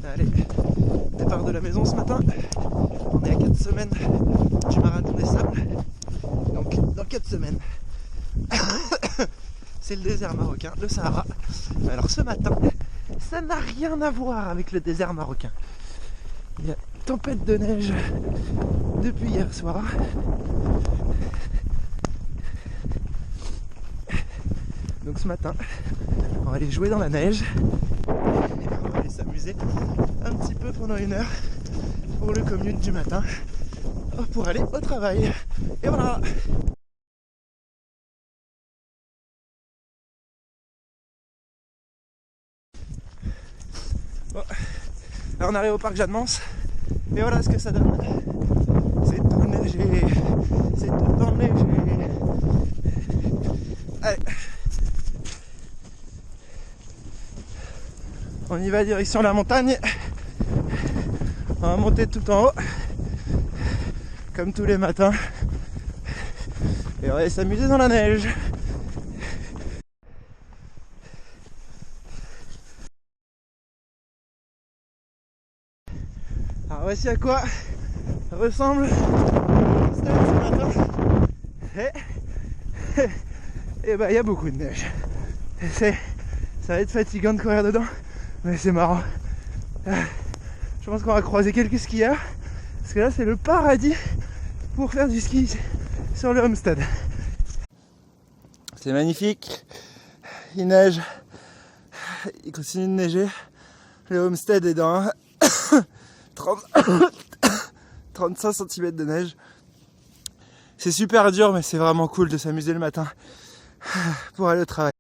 Allez, départ de la maison ce matin. On est à 4 semaines du marathon des sables. Donc dans 4 semaines, c'est le désert marocain, le Sahara. Alors ce matin, ça n'a rien à voir avec le désert marocain. Il y a tempête de neige depuis hier soir. Donc ce matin, on va aller jouer dans la neige. On va aller s'amuser un petit peu pendant 1 heure pour le commute du matin pour aller au travail. Et voilà. Bon. Alors on arrive au parc Jeanne-Mance et voilà ce que ça donne. C'est tout neigé, c'est tout enneigé. Allez. On y va direction la montagne. On va monter tout en haut, comme tous les matins. Et on va aller s'amuser dans la neige. Alors voici à quoi ressemble le stade ce matin. Et bah il y a beaucoup de neige. Ça va être fatigant de courir dedans, mais c'est marrant. Je pense qu'on va croiser quelques skieurs, parce que là c'est le paradis pour faire du ski sur le Homestead. C'est magnifique, il neige, il continue de neiger. Le Homestead est dans 35 cm de neige. C'est super dur, mais c'est vraiment cool de s'amuser le matin pour aller au travail.